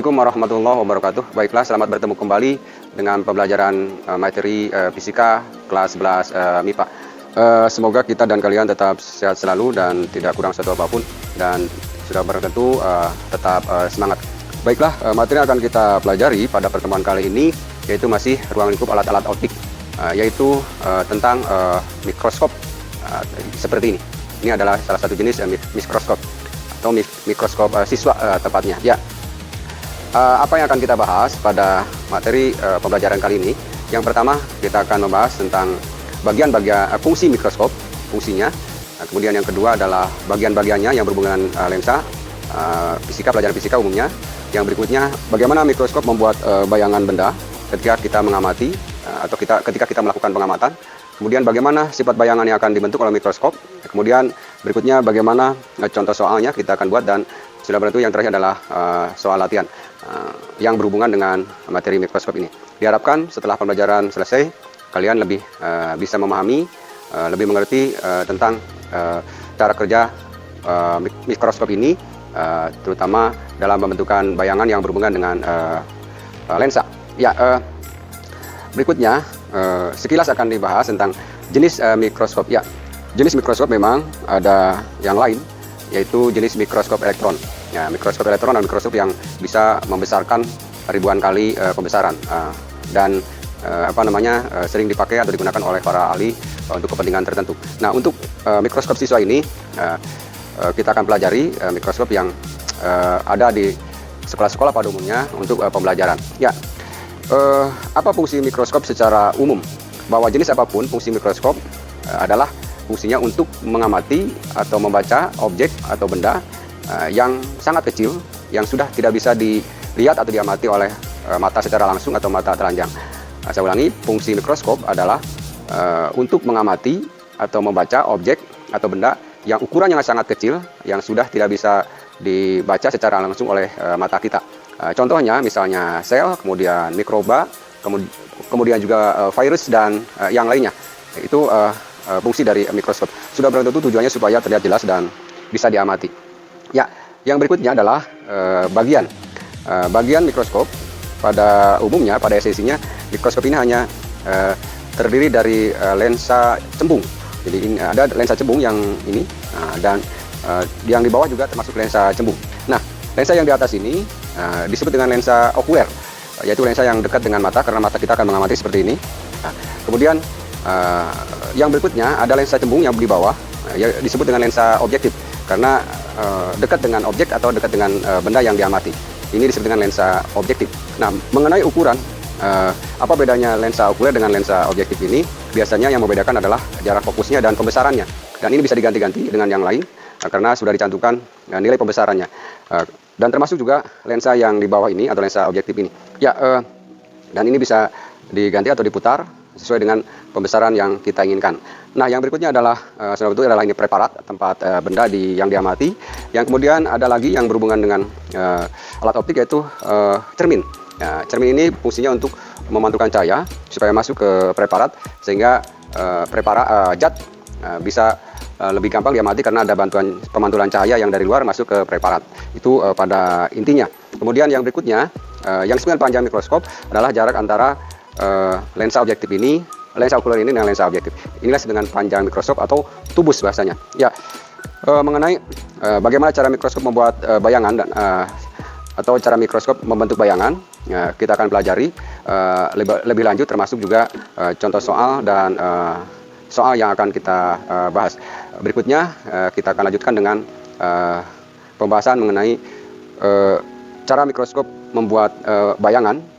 Assalamualaikum warahmatullahi wabarakatuh. Baiklah, selamat bertemu kembali dengan pembelajaran materi fisika kelas 11 MIPA. Semoga kita dan kalian tetap sehat selalu dan tidak kurang satu apapun, dan sudah barang tentu tetap semangat. Baiklah, materi yang akan kita pelajari pada pertemuan kali ini yaitu masih ruang lingkup alat-alat optik, yaitu tentang mikroskop seperti ini. Ini adalah salah satu jenis mikroskop atau mikroskop siswa tepatnya. Ya. Apa yang akan kita bahas pada materi pembelajaran kali ini? Yang pertama, kita akan membahas tentang bagian-bagian fungsi mikroskop, fungsinya. Kemudian yang kedua adalah bagian-bagiannya yang berhubungan dengan lensa, fisika, pelajaran fisika umumnya. Yang berikutnya, bagaimana mikroskop membuat bayangan benda ketika kita mengamati atau ketika kita melakukan pengamatan. Kemudian bagaimana sifat bayangan yang akan dibentuk oleh mikroskop. Kemudian berikutnya bagaimana contoh soalnya kita akan buat, dan sudah tentu yang terakhir adalah soal latihan yang berhubungan dengan materi mikroskop ini. Diharapkan setelah pembelajaran selesai, kalian lebih bisa memahami, lebih mengerti tentang cara kerja mikroskop ini, terutama dalam pembentukan bayangan yang berhubungan dengan lensa. Ya, berikutnya sekilas akan dibahas tentang jenis mikroskop. Ya, jenis mikroskop memang ada yang lain, yaitu jenis mikroskop elektron. Ya, mikroskop elektron adalah mikroskop yang bisa membesarkan ribuan kali pembesaran dan sering dipakai atau digunakan oleh para ahli untuk kepentingan tertentu. Nah, untuk mikroskop siswa ini kita akan pelajari mikroskop yang ada di sekolah-sekolah pada umumnya untuk pembelajaran. Ya, apa fungsi mikroskop secara umum? Bahwa jenis apapun fungsi mikroskop adalah fungsinya untuk mengamati atau membaca objek atau benda yang sangat kecil, yang sudah tidak bisa dilihat atau diamati oleh mata secara langsung atau mata telanjang. Saya ulangi, fungsi mikroskop adalah untuk mengamati atau membaca objek atau benda yang ukurannya sangat kecil, yang sudah tidak bisa dibaca secara langsung oleh mata kita. Contohnya misalnya sel, kemudian mikroba, kemudian juga virus dan yang lainnya. Itu fungsi dari mikroskop. Sudah tentu tujuannya supaya terlihat jelas dan bisa diamati. Ya, yang berikutnya adalah bagian mikroskop. Pada umumnya, pada esensinya, mikroskop ini hanya terdiri dari lensa cembung. Jadi ini ada lensa cembung yang ini, dan yang di bawah juga termasuk lensa cembung. Nah, lensa yang di atas ini disebut dengan lensa okuler, yaitu lensa yang dekat dengan mata karena mata kita akan mengamati seperti ini. Nah, kemudian yang berikutnya ada lensa cembung yang di bawah, disebut dengan lensa objektif karena dekat dengan objek atau dekat dengan benda yang diamati. Ini disebut dengan lensa objektif. Nah, mengenai ukuran, apa bedanya lensa okuler dengan lensa objektif ini? Biasanya yang membedakan adalah jarak fokusnya dan pembesarannya. Dan ini bisa diganti-ganti dengan yang lain karena sudah dicantumkan nilai pembesarannya. Dan termasuk juga lensa yang di bawah ini atau lensa objektif ini. Ya, dan ini bisa diganti atau diputar sesuai dengan pembesaran yang kita inginkan. Nah, yang berikutnya adalah ini preparat, tempat benda yang diamati. Yang kemudian ada lagi yang berhubungan dengan alat optik, yaitu cermin. Ya, cermin ini fungsinya untuk memantulkan cahaya supaya masuk ke preparat, sehingga zat bisa lebih gampang diamati karena ada bantuan pemantulan cahaya yang dari luar masuk ke preparat. Itu pada intinya. Kemudian yang berikutnya, yang disebut panjang mikroskop adalah jarak antara lensa objektif ini, lensa okuler ini dengan lensa objektif. Inilah dengan panjang mikroskop atau tubus bahasanya. Ya, mengenai bagaimana cara mikroskop membuat bayangan dan atau cara mikroskop membentuk bayangan, kita akan pelajari lebih lanjut, termasuk juga contoh soal dan soal yang akan kita bahas. Berikutnya kita akan lanjutkan dengan pembahasan mengenai cara mikroskop membuat bayangan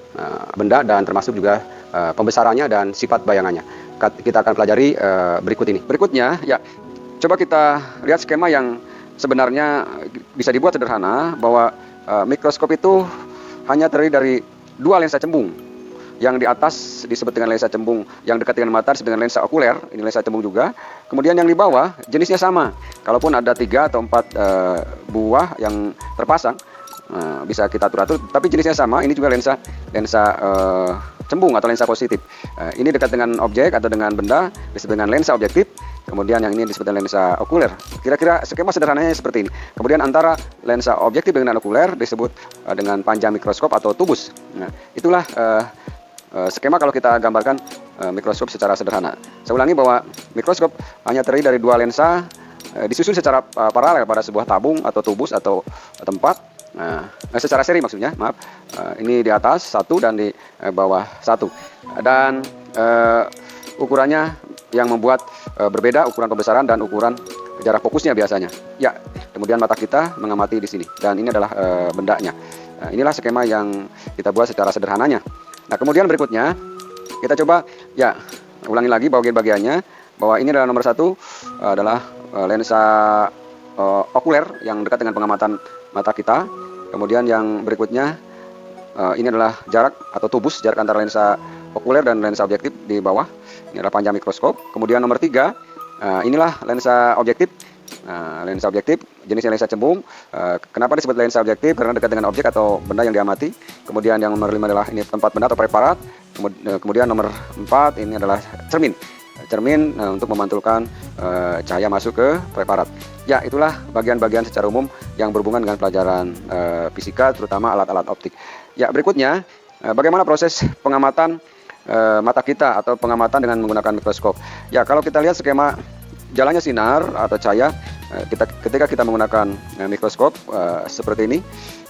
benda dan termasuk juga pembesarannya dan sifat bayangannya. Kita akan pelajari berikut ini. Berikutnya, ya, coba kita lihat skema yang sebenarnya bisa dibuat sederhana, bahwa mikroskop itu hanya terdiri dari dua lensa cembung. Yang di atas disebut dengan lensa cembung yang dekat dengan mata disebut dengan lensa okuler, ini lensa cembung juga. Kemudian yang di bawah jenisnya sama. Kalaupun ada 3 atau 4 buah yang terpasang, bisa kita atur-atur, tapi jenisnya sama. Ini juga lensa cembung atau lensa positif. Ini dekat dengan objek atau dengan benda disebut dengan lensa objektif. Kemudian yang ini disebut dengan lensa okuler. Kira-kira skema sederhananya seperti ini. Kemudian antara lensa objektif dengan okuler disebut dengan panjang mikroskop atau tubus. Nah, itulah skema kalau kita gambarkan mikroskop secara sederhana. Saya ulangi bahwa mikroskop hanya terdiri dari dua lensa disusun secara paralel pada sebuah tabung atau tubus atau tempat. Secara seri maksudnya, maaf. Ini di atas satu dan di bawah satu. Dan ukurannya yang membuat berbeda ukuran pembesaran dan ukuran jarak fokusnya biasanya. Ya, kemudian mata kita mengamati di sini dan ini adalah bendanya. Inilah skema yang kita buat secara sederhananya. Nah, kemudian berikutnya kita coba ya ulangi lagi bagian-bagiannya bahwa ini adalah nomor satu adalah lensa okuler yang dekat dengan pengamatan mata kita. Kemudian yang berikutnya ini adalah jarak atau tubus jarak antara lensa okuler dan lensa objektif di bawah. Ini adalah panjang mikroskop. Kemudian nomor 3 inilah lensa objektif. Lensa objektif jenisnya lensa cembung. Kenapa disebut lensa objektif? Karena dekat dengan objek atau benda yang diamati. Kemudian yang nomor 5 adalah ini tempat benda atau preparat. Kemudian nomor 4 ini adalah cermin. Cermin untuk memantulkan cahaya masuk ke preparat. Ya, itulah bagian-bagian secara umum yang berhubungan dengan pelajaran fisika, terutama alat-alat optik. Ya, berikutnya bagaimana proses pengamatan mata kita atau pengamatan dengan menggunakan mikroskop. Ya, kalau kita lihat skema jalannya sinar atau cahaya ketika kita menggunakan mikroskop seperti ini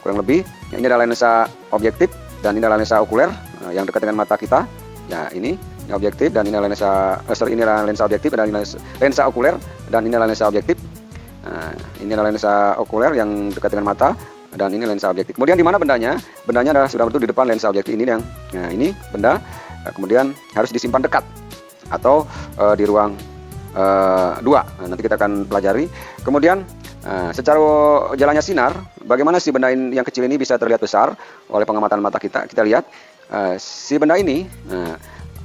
kurang lebih. Ini adalah lensa objektif dan ini adalah lensa okuler yang dekat dengan mata kita. Ya, ini objektif dan ini adalah lensa objektif dan ini lensa okuler dan ini adalah lensa objektif. Ini adalah lensa okuler yang dekat dengan mata dan ini lensa objektif. Kemudian di mana bendanya? Bendanya adalah sudah betul di depan lensa objektif ini yang ini benda. Kemudian harus disimpan dekat atau di ruang 2. Nanti kita akan pelajari. Kemudian secara jalannya sinar, bagaimana si benda yang kecil ini bisa terlihat besar oleh pengamatan mata kita? Kita lihat si benda ini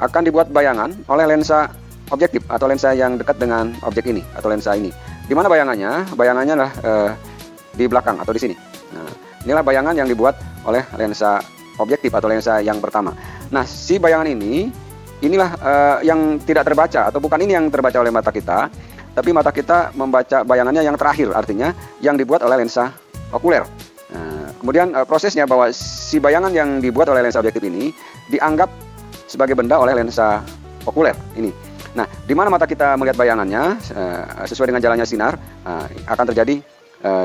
akan dibuat bayangan oleh lensa objektif atau lensa yang dekat dengan objek ini atau lensa ini. Di mana bayangannya? Bayangannya adalah di belakang atau di sini. Inilah bayangan yang dibuat oleh lensa objektif atau lensa yang pertama. Nah, si bayangan inilah yang tidak terbaca atau bukan ini yang terbaca oleh mata kita, tapi mata kita membaca bayangannya yang terakhir, artinya yang dibuat oleh lensa okuler. Kemudian prosesnya bahwa si bayangan yang dibuat oleh lensa objektif ini dianggap sebagai benda oleh lensa okuler ini. Nah, di mana mata kita melihat bayangannya sesuai dengan jalannya sinar akan terjadi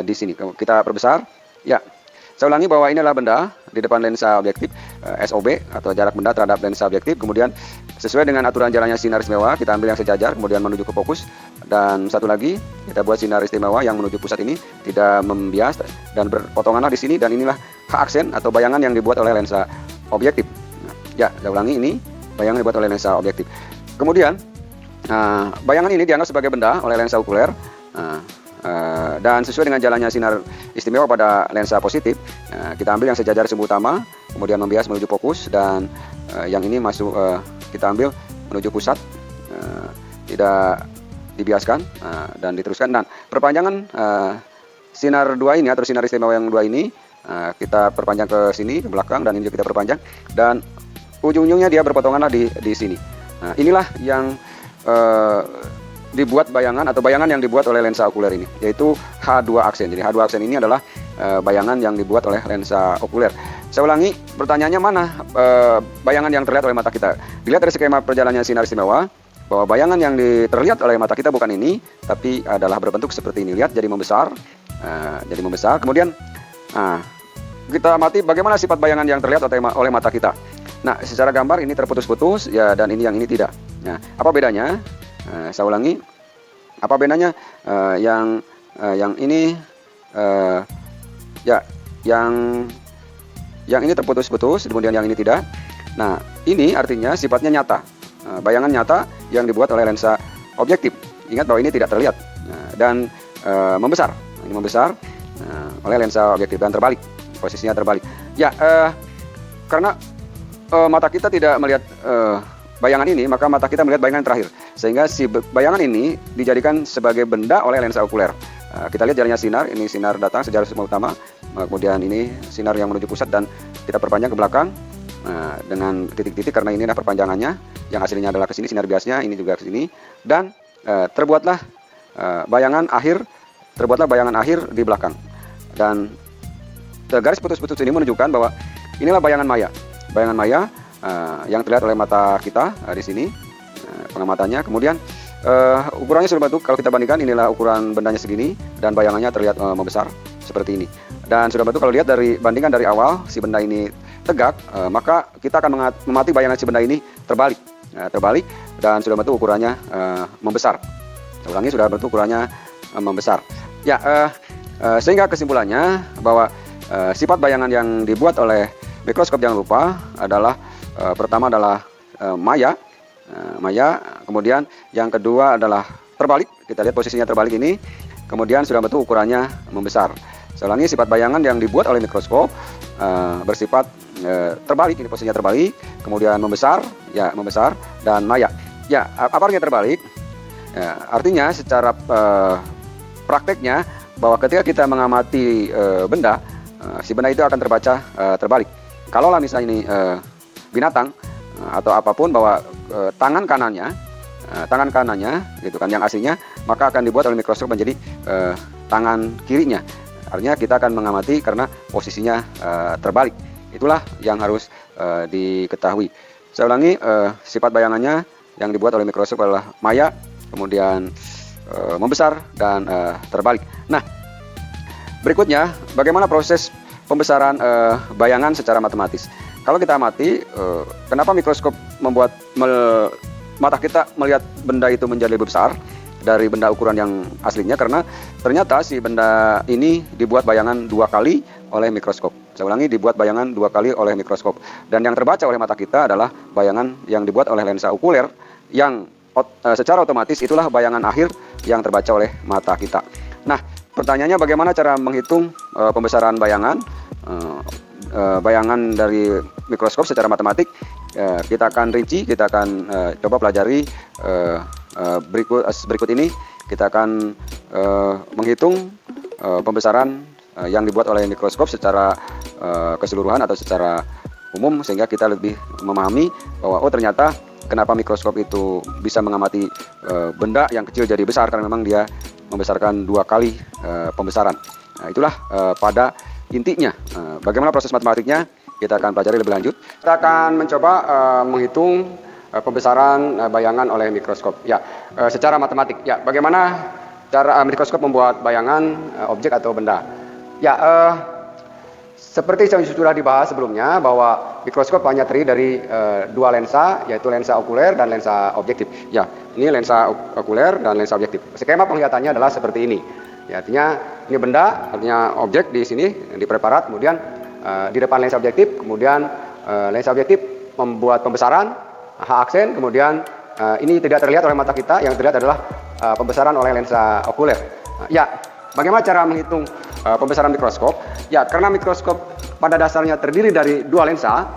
di sini. Kita perbesar. Ya, saya ulangi bahwa ini adalah benda di depan lensa objektif SOB atau jarak benda terhadap lensa objektif. Kemudian sesuai dengan aturan jalannya sinar istimewa kita ambil yang sejajar kemudian menuju ke fokus. Dan satu lagi kita buat sinar istimewa yang menuju pusat ini tidak membias dan berpotonganlah di sini dan inilah H aksen atau bayangan yang dibuat oleh lensa objektif. Ya, saya ulangi ini bayangan dibuat oleh lensa objektif. Kemudian bayangan ini dianggap sebagai benda oleh lensa okuler. Dan sesuai dengan jalannya sinar istimewa pada lensa positif, kita ambil yang sejajar sumbu utama, kemudian membias menuju fokus dan yang ini masuk kita ambil menuju pusat, tidak dibiaskan dan diteruskan. Dan perpanjangan sinar 2 ini atau sinar istimewa yang 2 ini kita perpanjang ke sini ke belakang dan ini juga kita perpanjang dan ujung-ujungnya dia berpotonganlah di sini. Nah, inilah yang dibuat bayangan atau bayangan yang dibuat oleh lensa okuler ini, yaitu H2 aksen. Jadi H2 aksen ini adalah bayangan yang dibuat oleh lensa okuler. Saya ulangi, pertanyaannya mana bayangan yang terlihat oleh mata kita? Dilihat dari skema perjalanannya sinar istimewa, bahwa bayangan yang terlihat oleh mata kita bukan ini, tapi adalah berbentuk seperti ini. Lihat, jadi membesar. Kemudian kita amati bagaimana sifat bayangan yang terlihat oleh mata kita. Nah, secara gambar ini terputus-putus, ya, dan ini yang ini tidak. Nah, apa bedanya? Saya ulangi, apa bedanya yang ini ya yang ini terputus-putus, kemudian yang ini tidak. Nah, ini artinya sifatnya nyata, bayangan nyata yang dibuat oleh lensa objektif. Ingat bahwa ini tidak terlihat dan membesar. Ini membesar oleh lensa objektif dan terbalik, posisinya terbalik. Ya, karena mata kita tidak melihat bayangan ini, maka mata kita melihat bayangan terakhir. Sehingga si bayangan ini dijadikan sebagai benda oleh lensa okuler. Kita lihat jalannya sinar, ini sinar datang sejajar sumbu utama, kemudian ini sinar yang menuju pusat dan kita perpanjang ke belakang. dengan titik-titik karena ini adalah perpanjangannya, yang aslinya adalah ke sini, sinar biasnya ini juga ke sini, dan terbuatlah bayangan akhir di belakang. Dan garis putus-putus ini menunjukkan bahwa inilah bayangan maya. Bayangan maya yang terlihat oleh mata kita di sini, pengamatannya. Kemudian ukurannya sudah bentuk, kalau kita bandingkan inilah ukuran bendanya segini dan bayangannya terlihat membesar seperti ini. Dan sudah bentuk kalau lihat dari bandingan dari awal si benda ini tegak, maka kita akan mengamati bayangan si benda ini terbalik, dan sudah bentuk ukurannya membesar. Saya ulangi, sudah bentuk ukurannya membesar. Ya, sehingga kesimpulannya bahwa sifat bayangan yang dibuat oleh mikroskop, jangan lupa, adalah pertama adalah maya, kemudian yang kedua adalah terbalik. Kita lihat posisinya terbalik ini, kemudian sudah bentuk ukurannya membesar. Saya ulangi, sifat bayangan yang dibuat oleh mikroskop bersifat terbalik, ini posisinya terbalik, kemudian membesar, dan maya. Ya, apa artinya terbalik? Ya, artinya secara prakteknya bahwa ketika kita mengamati benda, si benda itu akan terbaca terbalik. Kalaulah misalnya ini binatang atau apapun, bahwa tangan kanannya gitu kan yang aslinya, maka akan dibuat oleh mikroskop menjadi tangan kirinya. Artinya kita akan mengamati karena posisinya terbalik. Itulah yang harus diketahui. Saya ulangi, sifat bayangannya yang dibuat oleh mikroskop adalah maya, kemudian membesar dan terbalik. Nah, berikutnya bagaimana proses pembesaran bayangan secara matematis. Kalau kita amati, kenapa mikroskop membuat mata kita melihat benda itu menjadi lebih besar dari benda ukuran yang aslinya? Karena ternyata si benda ini dibuat bayangan 2 kali oleh mikroskop. Saya ulangi, dibuat bayangan 2 kali oleh mikroskop. Dan yang terbaca oleh mata kita adalah bayangan yang dibuat oleh lensa okuler, yang secara otomatis itulah bayangan akhir yang terbaca oleh mata kita. Nah, pertanyaannya bagaimana cara menghitung pembesaran bayangan dari mikroskop secara matematik? Kita akan rinci, kita akan coba pelajari berikut ini. Kita akan menghitung pembesaran yang dibuat oleh mikroskop secara keseluruhan atau secara umum, sehingga kita lebih memahami bahwa ternyata kenapa mikroskop itu bisa mengamati benda yang kecil jadi besar, karena memang dia membesarkan 2 kali pembesaran. Nah, itulah pada intinya. Bagaimana proses matematiknya kita akan pelajari lebih lanjut. Kita akan mencoba menghitung pembesaran bayangan oleh mikroskop. Ya, secara matematik. Ya, bagaimana cara mikroskop membuat bayangan objek atau benda? Ya, seperti yang sudah dibahas sebelumnya, bahwa mikroskop hanya terdiri dari 2 lensa, yaitu lensa okuler dan lensa objektif. Ya, ini lensa okuler dan lensa objektif. Skema penglihatannya adalah seperti ini. Ya, artinya ini benda, artinya objek di sini di preparat, kemudian di depan lensa objektif, kemudian lensa objektif membuat pembesaran H aksen, kemudian ini tidak terlihat oleh mata kita, yang terlihat adalah pembesaran oleh lensa okuler. Ya, bagaimana cara menghitung pembesaran mikroskop? Ya, karena mikroskop pada dasarnya terdiri dari 2 lensa,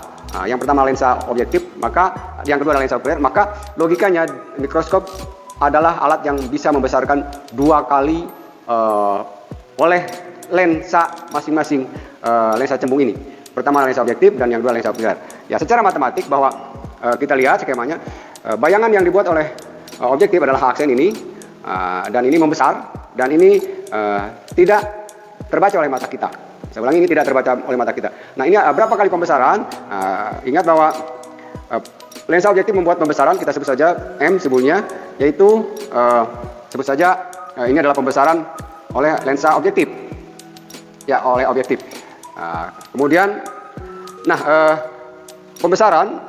yang pertama lensa objektif, maka yang kedua adalah lensa okuler, maka logikanya mikroskop adalah alat yang bisa membesarkan 2 kali oleh lensa masing-masing lensa cembung ini. Pertama lensa objektif dan yang kedua lensa okuler. Ya, secara matematik bahwa kita lihat skemanya, bayangan yang dibuat oleh objektif adalah H aksen ini, dan ini membesar, dan ini tidak terbaca oleh mata kita. Saya ulangi, ini tidak terbaca oleh mata kita. Nah, ini berapa kali pembesaran? Ingat bahwa lensa objektif membuat pembesaran, kita sebut saja M sebelumnya, yaitu sebut saja ini adalah pembesaran oleh lensa objektif. Ya, oleh objektif. Kemudian, pembesaran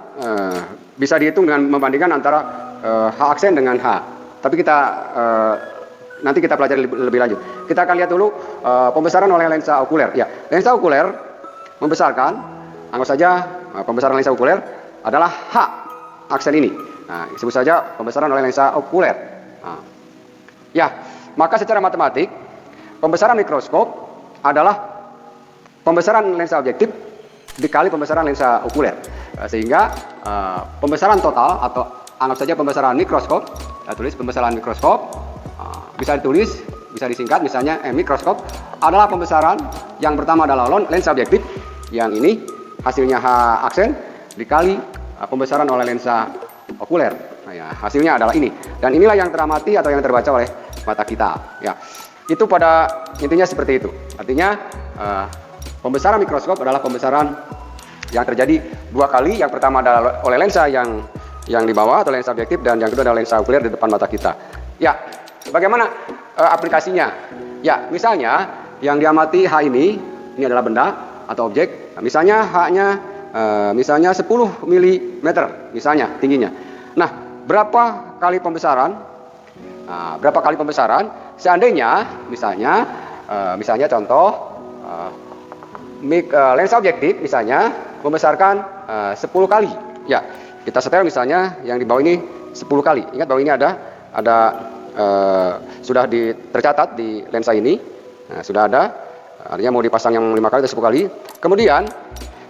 bisa dihitung dengan membandingkan antara H aksen dengan H. Tapi kita nanti kita pelajari lebih lanjut. Kita akan lihat dulu pembesaran oleh lensa okuler. Ya, lensa okuler membesarkan, anggap saja pembesaran lensa okuler adalah H aksen ini. Nah, sebut saja pembesaran oleh lensa okuler. Ya, maka secara matematik pembesaran mikroskop adalah pembesaran lensa objektif dikali pembesaran lensa okuler. Sehingga pembesaran total atau anggap saja pembesaran mikroskop, kita tulis pembesaran mikroskop, bisa ditulis, bisa disingkat misalnya mikroskop adalah pembesaran yang pertama adalah lensa objektif, yang ini hasilnya H aksen, dikali pembesaran oleh lensa okuler. Nah, ya, hasilnya adalah ini. Dan inilah yang teramati atau yang terbaca oleh mata kita. Ya, itu pada intinya seperti itu. Artinya pembesaran mikroskop adalah pembesaran yang terjadi dua kali. Yang pertama adalah oleh lensa yang di bawah atau lensa objektif, dan yang kedua adalah lensa okuler di depan mata kita. Ya, bagaimana aplikasinya? Ya, misalnya yang diamati H ini adalah benda atau objek. Nah, misalnya H-nya misalnya 10 mm misalnya tingginya. Nah, berapa kali pembesaran? Berapa kali pembesaran? Seandainya misalnya contoh lensa objektif misalnya membesarkan 10 kali. Ya, kita setel misalnya yang di bawah ini 10 kali. Ingat bahwa ini ada sudah tercatat di lensa ini. Nah, sudah ada. Artinya mau dipasang yang 5 kali atau 10 kali. Kemudian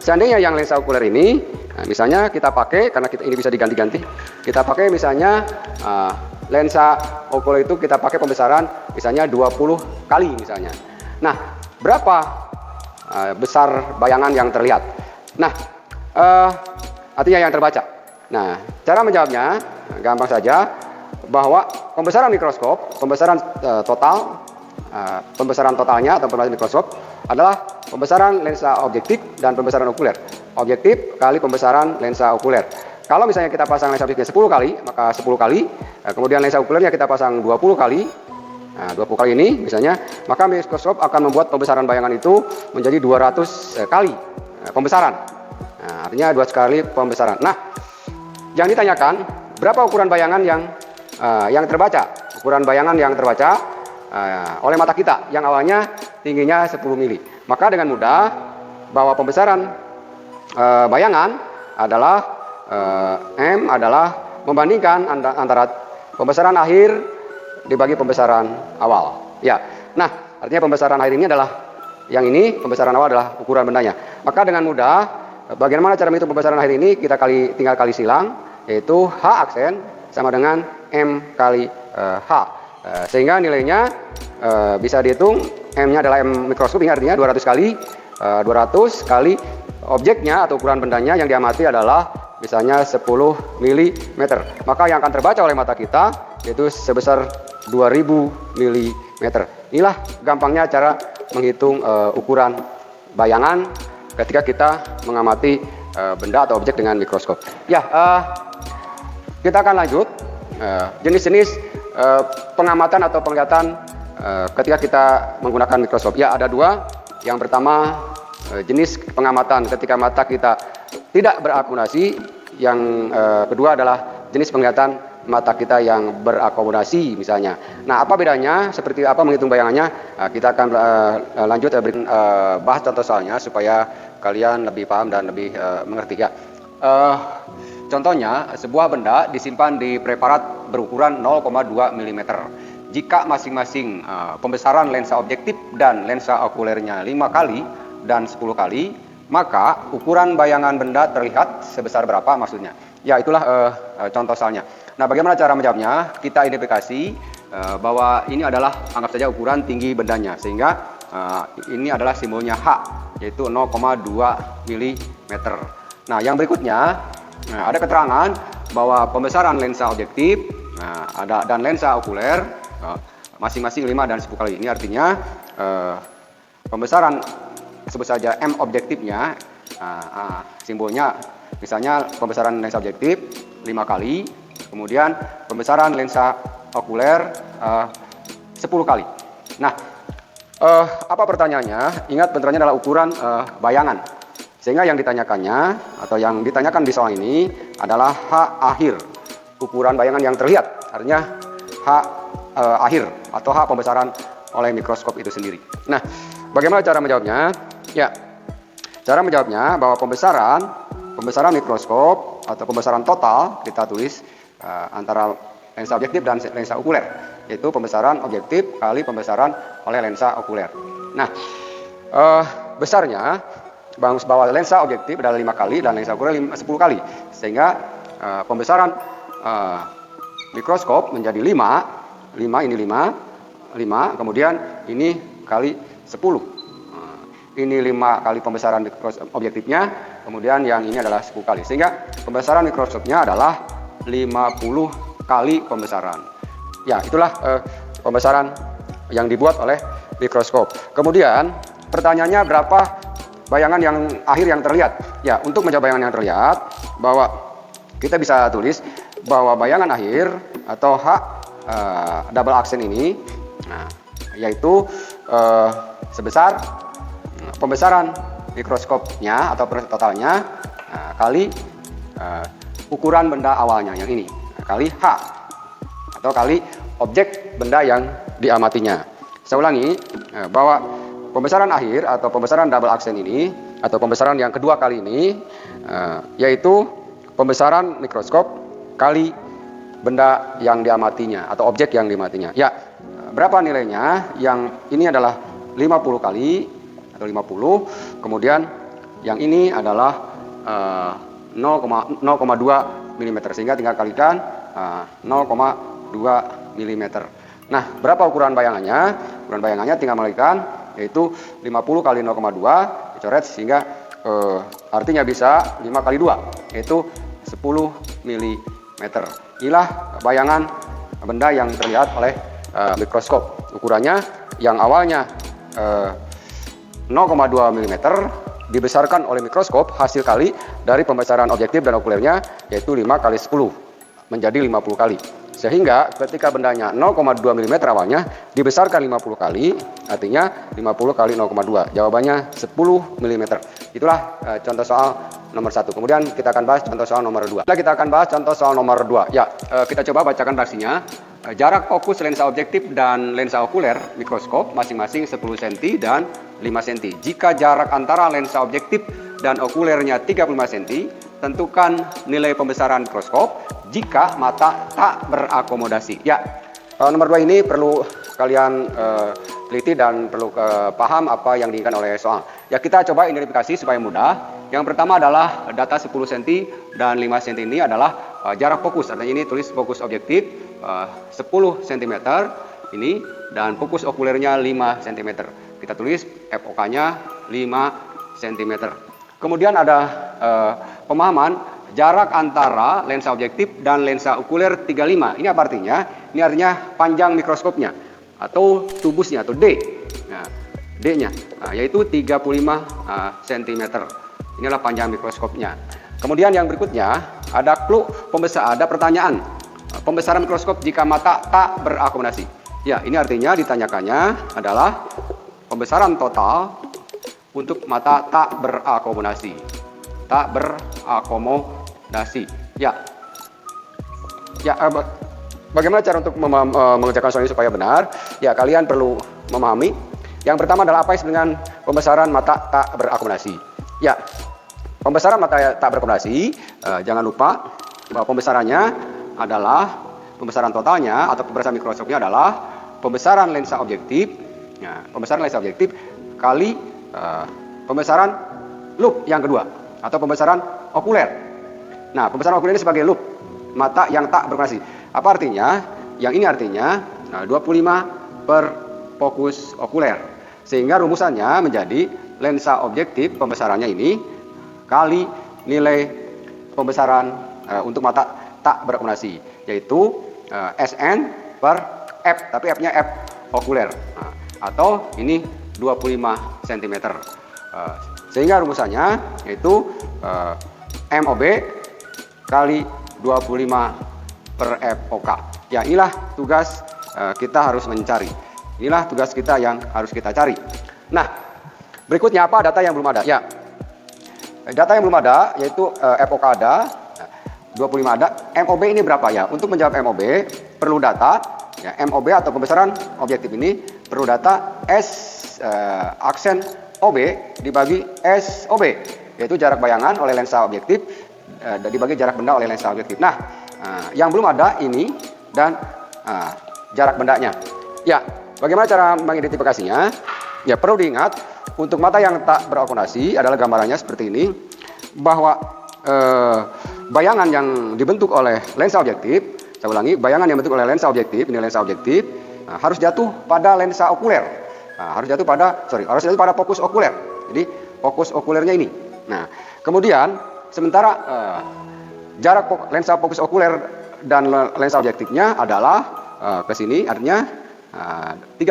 seandainya yang lensa okuler ini, misalnya kita pakai, karena ini bisa diganti-ganti, kita pakai misalnya lensa okuler itu kita pakai pembesaran misalnya 20 kali misalnya. Nah, berapa besar bayangan yang terlihat? Nah, artinya yang terbaca. Nah, cara menjawabnya gampang saja, bahwa pembesaran mikroskop, pembesaran pembesaran totalnya atau pembesaran mikroskop adalah pembesaran lensa objektif dan pembesaran okuler. Objektif kali pembesaran lensa okuler. Kalau misalnya kita pasang lensa objektifnya 10 kali, maka 10 kali. Kemudian lensa okulernya kita pasang 20 kali. Nah, 20 kali ini misalnya, maka mikroskop akan membuat pembesaran bayangan itu menjadi 200 kali pembesaran. Nah, artinya 200 kali pembesaran. Nah, yang ditanyakan, berapa ukuran bayangan yang terbaca? Ukuran bayangan yang terbaca oleh mata kita yang awalnya tingginya 10 mili. Maka dengan mudah bahwa pembesaran bayangan adalah M adalah membandingkan antara pembesaran akhir dibagi pembesaran awal. Ya. Nah, artinya pembesaran akhir ini adalah yang ini, pembesaran awal adalah ukuran bendanya. Maka dengan mudah bagaimana cara menghitung pembesaran akhir ini? Kita tinggal kali silang, yaitu H aksen sama dengan M kali H. Sehingga nilainya bisa dihitung, M-nya adalah M mikroskop, ini artinya 200 kali 200 kali objeknya atau ukuran bendanya yang diamati adalah misalnya 10 mm. Maka yang akan terbaca oleh mata kita yaitu sebesar 2000 mm. Inilah gampangnya cara menghitung ukuran bayangan ketika kita mengamati benda atau objek dengan mikroskop. Ya, kita akan lanjut jenis-jenis pengamatan atau penglihatan ketika kita menggunakan mikroskop. Ya, ada dua. Yang pertama jenis pengamatan ketika mata kita tidak berakumulasi. Yang kedua adalah jenis penglihatan mata kita yang berakomodasi misalnya. Nah, apa bedanya? Seperti apa menghitung bayangannya? Kita akan lanjut bahas contoh soalnya supaya kalian lebih paham dan lebih mengerti ya. Contohnya, sebuah benda disimpan di preparat berukuran 0,2 mm. Jika masing-masing pembesaran lensa objektif dan lensa okulernya 5 kali dan 10 kali, maka ukuran bayangan benda terlihat sebesar berapa maksudnya? Ya, itulah contoh soalnya. Nah, bagaimana cara menjawabnya? Kita identifikasi bahwa ini adalah anggap saja ukuran tinggi bendanya, sehingga ini adalah simbolnya H, yaitu 0,2 mm. Nah, yang berikutnya ada keterangan bahwa pembesaran lensa objektif dan lensa okuler masing-masing 5 dan 10 kali. Ini artinya pembesaran sebut saja M objektifnya, simbolnya misalnya pembesaran lensa objektif 5 kali, kemudian pembesaran lensa okuler 10 kali. Nah, apa pertanyaannya? Ingat, bentuknya adalah ukuran bayangan. Sehingga yang ditanyakannya atau yang ditanyakan di soal ini adalah H akhir, ukuran bayangan yang terlihat. Artinya H akhir atau H pembesaran oleh mikroskop itu sendiri. Nah, bagaimana cara menjawabnya? Ya, cara menjawabnya bahwa pembesaran mikroskop atau pembesaran total kita tulis antara lensa objektif dan lensa okuler, yaitu pembesaran objektif kali pembesaran oleh lensa okuler. Nah, besarnya bahwa lensa objektif adalah 5 kali dan lensa okuler 10 kali, sehingga pembesaran mikroskop menjadi 5 ini 5, kemudian ini kali 10. Ini 5 kali pembesaran objektifnya, kemudian yang ini adalah 10 kali. Sehingga pembesaran mikroskopnya adalah 50 kali pembesaran. Ya, itulah pembesaran yang dibuat oleh mikroskop. Kemudian pertanyaannya berapa bayangan yang akhir yang terlihat? Ya, untuk menjawab bayangan yang terlihat, bahwa kita bisa tulis bahwa bayangan akhir atau H double aksen ini, yaitu sebesar pembesaran mikroskopnya atau totalnya kali ukuran benda awalnya yang ini, kali H atau kali objek benda yang diamatinya. Saya ulangi bahwa pembesaran akhir atau pembesaran double aksen ini atau pembesaran yang kedua kali ini yaitu pembesaran mikroskop kali benda yang diamatinya atau objek yang diamatinya. Ya, berapa nilainya? Yang ini adalah 50 kali atau 50, kemudian yang ini adalah 0,2 mm, sehingga tinggal kalikan 0,2 mm. Nah, berapa ukuran bayangannya? Ukuran bayangannya tinggal kalikan, yaitu 50 kali 0,2 dicoret, sehingga artinya bisa 5 kali 2, yaitu 10 mm. Inilah bayangan benda yang terlihat oleh mikroskop. Ukurannya yang awalnya 0,2 mm dibesarkan oleh mikroskop hasil kali dari pembesaran objektif dan okulernya, yaitu 5 kali 10 menjadi 50 kali. Sehingga ketika bendanya 0,2 mm awalnya dibesarkan 50 kali, artinya 50 kali 0,2. Jawabannya 10 mm. Itulah contoh soal nomor 1. Kemudian kita akan bahas contoh soal nomor 2. Kita akan bahas contoh soal nomor 2. Ya, kita coba bacakan redaksinya. Jarak fokus lensa objektif dan lensa okuler mikroskop masing-masing 10 cm dan 5 cm. Jika jarak antara lensa objektif dan okulernya 35 cm, tentukan nilai pembesaran mikroskop jika mata tak berakomodasi. Ya, nomor 2 ini perlu kalian teliti dan perlu paham apa yang diinginkan oleh soal. Ya, kita coba identifikasi supaya mudah. Yang pertama adalah data 10 cm dan 5 cm ini adalah jarak fokus. Artinya ini tulis fokus objektif 10 cm ini dan fokus okulernya 5 cm. Kita tulis FOK-nya 5 cm. Kemudian ada pemahaman jarak antara lensa objektif dan lensa okuler 35. Ini apa artinya? Ini artinya panjang mikroskopnya atau tubusnya atau D. Nah, D-nya yaitu 35 cm. Inilah panjang mikroskopnya. Kemudian yang berikutnya ada clue pembesaran, ada pertanyaan. Pembesaran mikroskop jika mata tak berakomodasi. Ya, ini artinya ditanyakannya adalah pembesaran total untuk mata tak berakomodasi. Tak berakomodasi. Ya. Ya, bagaimana cara untuk mengerjakan soal ini supaya benar? Ya, kalian perlu memahami. Yang pertama adalah apa dengan pembesaran mata tak berakomodasi. Ya, pembesaran mata tak berakomodasi, jangan lupa bahwa pembesarannya adalah pembesaran totalnya atau pembesaran mikroskopnya adalah pembesaran lensa objektif. Ya, pembesaran lensa objektif kali pembesaran loop yang kedua atau pembesaran okuler. Nah, pembesaran okuler ini sebagai loop mata yang tak berakomodasi. Apa artinya? Yang ini artinya 25 per fokus okuler. Sehingga rumusannya menjadi lensa objektif pembesarannya ini kali nilai pembesaran untuk mata tak berakomodasi, yaitu SN per F, tapi F-nya F okuler. Atau ini 25 cm. Sehingga rumusannya yaitu MOB kali 25 per FOK. Ya, inilah tugas kita harus mencari. Inilah tugas kita yang harus kita cari. Nah, berikutnya apa data yang belum ada? Ya, data yang belum ada yaitu FOK ada, 25 ada. MOB ini berapa ya? Untuk menjawab MOB perlu data. Ya, MOB atau pembesaran objektif ini perlu data S aksen OB dibagi SOB, yaitu jarak bayangan oleh lensa objektif dibagi jarak benda oleh lensa objektif. Nah, yang belum ada ini dan jarak bendanya. Ya, bagaimana cara mengidentifikasinya? Ya, perlu diingat untuk mata yang tak berakomodasi adalah gambarannya seperti ini, bahwa bayangan yang dibentuk oleh lensa objektif, saya ulangi, bayangan yang dibentuk oleh lensa objektif, ini lensa objektif, harus jatuh pada lensa okuler, harus jatuh pada fokus okuler. Jadi fokus okulernya ini. Nah, Kemudian sementara jarak lensa fokus okuler dan lensa objektifnya adalah ke sini, artinya 35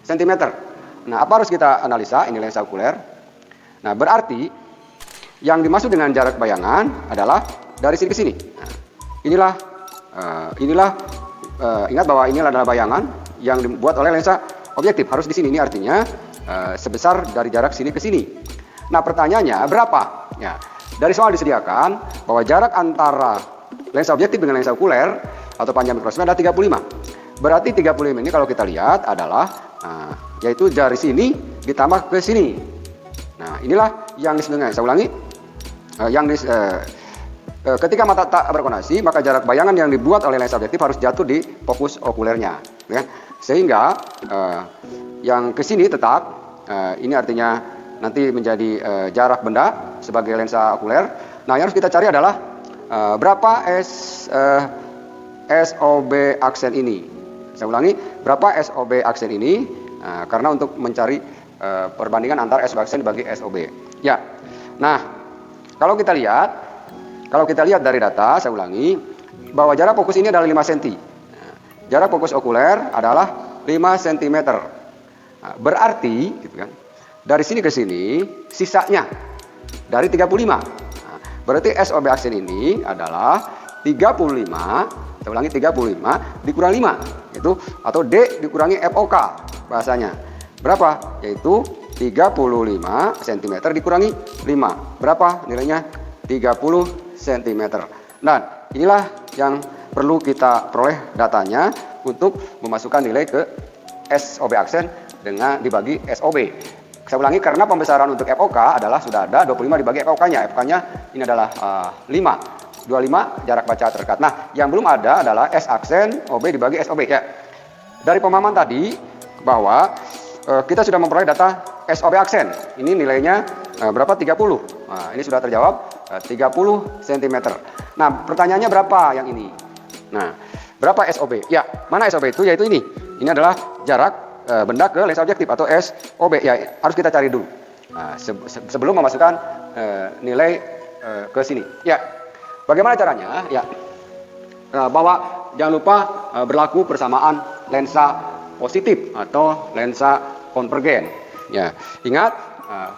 cm. Nah, apa harus kita analisa? Ini lensa okuler. Nah, berarti yang dimaksud dengan jarak bayangan adalah dari sini ke sini. Nah, inilah ingat bahwa ini adalah bayangan yang dibuat oleh lensa objektif. Harus di sini. Ini artinya sebesar dari jarak sini ke sini. Nah, pertanyaannya berapa? Ya, dari soal disediakan bahwa jarak antara lensa objektif dengan lensa okuler atau panjang mikroskop adalah 35. Berarti 35 ini kalau kita lihat adalah yaitu dari sini ditambah ke sini. Nah, inilah yang disebut dengan, saya ulangi, ketika mata tak berkoordinasi, maka jarak bayangan yang dibuat oleh lensa objektif harus jatuh di fokus okulernya, ya. Sehingga yang ke sini tetap, ini artinya nanti menjadi jarak benda sebagai lensa okuler. Nah, yang harus kita cari adalah berapa SOB aksen ini. Saya ulangi, berapa SOB aksen ini? Karena untuk mencari perbandingan antara SOB aksen dibagi SOB. Ya. Nah, kalau kita lihat dari data, saya ulangi, bahwa jarak fokus ini adalah 5 cm. Jarak fokus okuler adalah 5 cm. Berarti, gitu kan, dari sini ke sini, sisanya dari 35. Berarti SOB aksen ini adalah 35, saya ulangi 35 dikurang 5, itu atau D dikurangi FOK bahasanya. Berapa? Yaitu 35 cm dikurangi 5. Berapa nilainya? 30 cm. Nah, inilah yang perlu kita peroleh datanya untuk memasukkan nilai ke SOB aksen dengan dibagi SOB. Saya ulangi, karena pembesaran untuk FOK adalah sudah ada 25 dibagi FOK-nya. FOK-nya ini adalah 5. 25 jarak baca terdekat. Nah, yang belum ada adalah S aksen OB dibagi SOB, ya. Dari pemahaman tadi bahwa kita sudah memperoleh data SOB aksen. Ini nilainya berapa? 30. Nah, ini sudah terjawab 30 cm. Nah, pertanyaannya berapa yang ini? Nah, berapa SOB? Ya, mana SOB itu? Yaitu ini. Ini adalah jarak benda ke lensa objektif atau SOB. Ya, harus kita cari dulu. Nah, sebelum memasukkan nilai ke sini. Ya. Bagaimana caranya? Ya. Bahwa jangan lupa berlaku persamaan lensa positif atau lensa konvergen. Ya. Ingat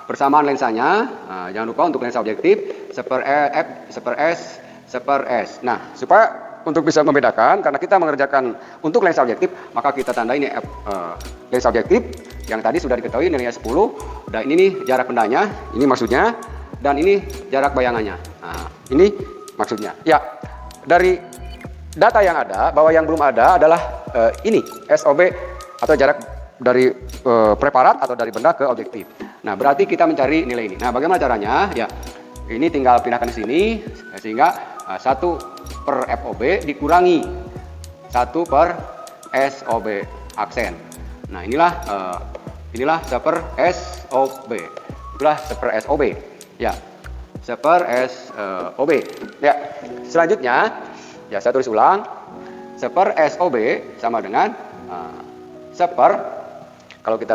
persamaan lensanya, jangan lupa untuk lensa objektif seper F, seper S, seper S. Nah, supaya untuk bisa membedakan, karena kita mengerjakan untuk lensa objektif, maka kita tandai ini lensa objektif yang tadi sudah diketahui nilainya 10. Dan ini nih jarak bendanya, ini maksudnya, dan ini jarak bayangannya. Nah, ini maksudnya. Ya, dari data yang ada, bahwa yang belum ada adalah ini SOB atau jarak dari preparat atau dari benda ke objektif. Nah, berarti kita mencari nilai ini. Nah, bagaimana caranya? Ya, ini tinggal pindahkan di sini sehingga 1 per FOB dikurangi 1 per SOB aksen. Nah, inilah seper SOB. Itulah seper SOB. Ya, seper SOB. Ya, selanjutnya, ya saya tulis ulang. Seper SOB sama dengan seper. Kalau kita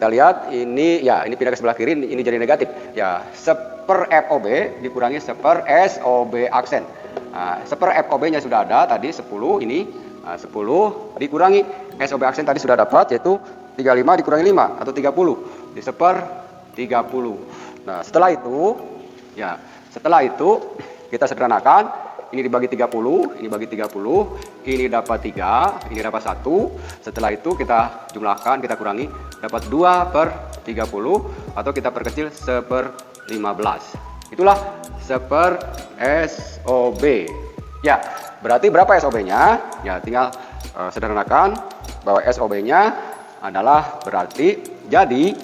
lihat ini, ya ini pindah ke sebelah kiri, ini jadi negatif. Ya, seper FOB dikurangi seper SOB aksen. Seper FOB-nya sudah ada tadi 10, ini 10 dikurangi SOB aksen tadi sudah dapat, yaitu 35 dikurangi 5 atau 30 di seper 30. Nah, setelah itu kita sederhanakan. Ini dibagi 30, ini bagi 30, ini dapat 3, ini dapat 1. Setelah itu kita jumlahkan, kita kurangi, dapat 2 per 30, atau kita perkecil seper 15. Itulah seper SOB. Ya, berarti berapa SOB-nya? Ya, tinggal sederhanakan bahwa SOB-nya adalah berarti, jadi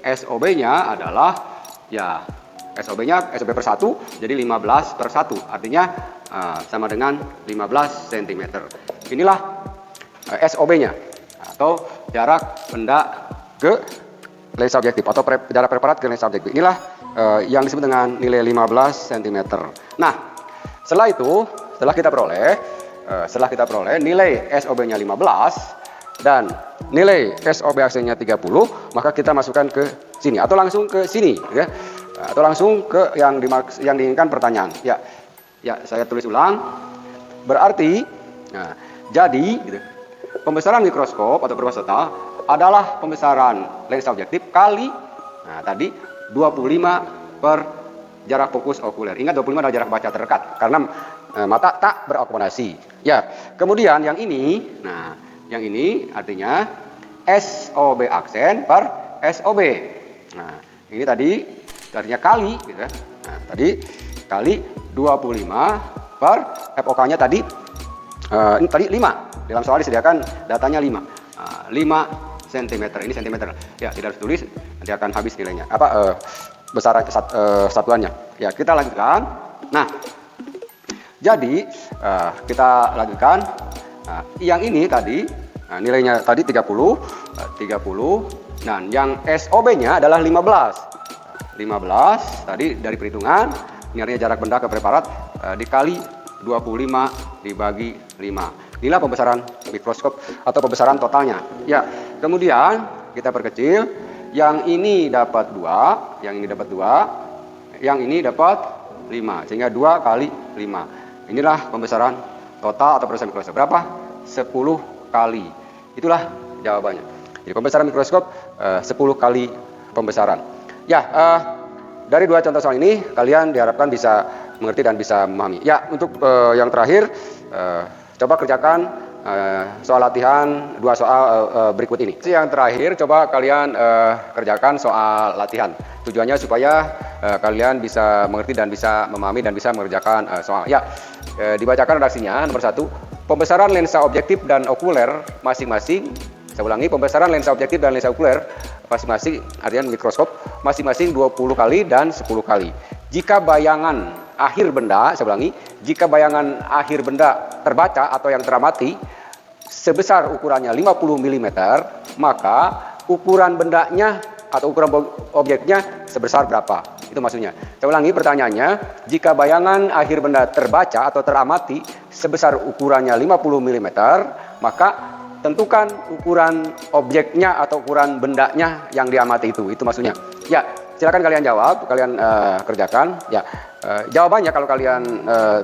SOB-nya adalah, ya, SOB-nya SOB per 1, jadi 15 per 1, artinya sama dengan 15 cm. Inilah SOB-nya, atau jarak benda ke lensa objektif, atau jarak preparat ke lensa objektif. Inilah yang disebut dengan nilai 15 cm. Nah, setelah kita peroleh nilai SOB-nya 15 dan nilai SOB aksennya 30, maka kita masukkan ke sini atau langsung ke sini ya. Atau langsung ke yang diinginkan pertanyaan. Ya, saya tulis ulang. Berarti jadi gitu, pembesaran mikroskop atau perbasata adalah pembesaran lensa objektif kali tadi 25 per jarak fokus okuler. Ingat 25 adalah jarak baca terdekat karena mata tak berakomodasi. Ya, kemudian yang ini, yang ini artinya SOB aksen per SOB. Nah, ini tadi artinya kali, gitu ya. Nah, tadi kali 25 per FOK-nya tadi, ini tadi 5. Dalam soal disediakan datanya 5. 5 cm, ini cm. Ya, tidak harus tulis, nanti akan habis nilainya. Besar satuannya. Ya, kita lanjutkan. Nah, jadi kita lanjutkan. Yang ini tadi nilainya tadi 30. Nah, yang SOB-nya adalah 15 tadi dari perhitungan. Ini artinya jarak benda ke preparat dikali 25 dibagi 5. Inilah pembesaran mikroskop atau pembesaran totalnya. Ya, kemudian kita perkecil. Yang ini dapat 2, yang ini dapat 2, yang ini dapat 5. Sehingga 2 kali 5. Inilah pembesaran total atau pembesaran mikroskop. Berapa? 10 kali. Itulah jawabannya. Jadi pembesaran mikroskop 10 kali pembesaran. Ya, dari 2 contoh soal ini kalian diharapkan bisa mengerti dan bisa memahami. Ya, untuk yang terakhir coba kerjakan soal latihan 2 soal berikut ini. Yang terakhir coba kalian kerjakan soal latihan. Tujuannya supaya kalian bisa mengerti dan bisa memahami dan bisa mengerjakan soal. Ya, dibacakan redaksinya. Nomor 1, pembesaran lensa objektif dan okuler masing-masing. Saya ulangi, pembesaran lensa objektif dan lensa okuler masing-masing, artinya mikroskop, masing-masing 20 kali dan 10 kali. Jika bayangan akhir benda, saya ulangi, jika bayangan akhir benda terbaca atau yang teramati sebesar ukurannya 50 mm, maka ukuran bendanya atau ukuran objeknya sebesar berapa? Itu maksudnya. Saya ulangi pertanyaannya, jika bayangan akhir benda terbaca atau teramati sebesar ukurannya 50 mm, maka tentukan ukuran objeknya atau ukuran bendanya yang diamati itu. Itu maksudnya. Ya, silakan kalian jawab, kalian kerjakan. Ya, jawabannya kalau kalian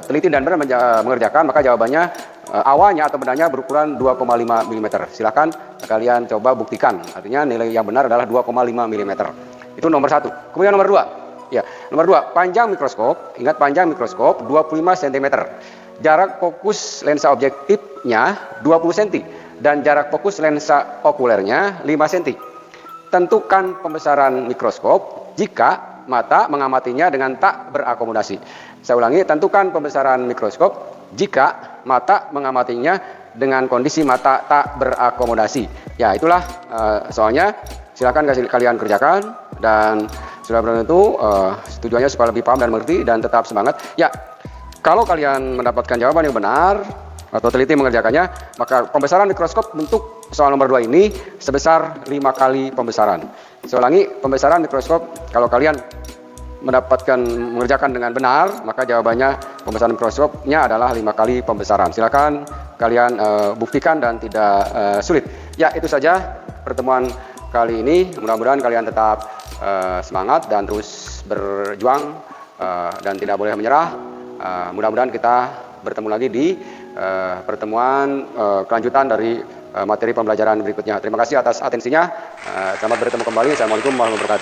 teliti dan benar mengerjakan, maka jawabannya awalnya atau bendanya berukuran 2,5 mm. Silakan kalian coba buktikan. Artinya nilai yang benar adalah 2,5 mm. Itu nomor 1. Kemudian nomor 2. Ya, nomor 2, panjang mikroskop. Ingat, panjang mikroskop 25 cm. Jarak fokus lensa objektifnya 20 cm. Dan jarak fokus lensa okulernya 5 cm. Tentukan pembesaran mikroskop jika mata mengamatinya dengan tak berakomodasi. Saya ulangi, tentukan pembesaran mikroskop jika mata mengamatinya dengan kondisi mata tak berakomodasi. Ya, itulah soalnya. Silakan kalian kerjakan dan sudah tentu tujuannya supaya lebih paham dan mengerti dan tetap semangat. Ya, kalau kalian mendapatkan jawaban yang benar atau teliti mengerjakannya, maka pembesaran mikroskop untuk soal nomor 2 ini sebesar 5 kali pembesaran. Saya ulangi, pembesaran mikroskop kalau kalian mengerjakan dengan benar, maka jawabannya pembesaran mikroskopnya adalah 5 kali pembesaran. Silakan kalian buktikan dan tidak sulit. Ya, itu saja pertemuan kali ini. Mudah-mudahan kalian tetap semangat dan terus berjuang dan tidak boleh menyerah. Mudah-mudahan kita bertemu lagi di pertemuan kelanjutan dari materi pembelajaran berikutnya. Terima kasih atas atensinya. Selamat bertemu kembali. Assalamualaikum warahmatullahi wabarakatuh.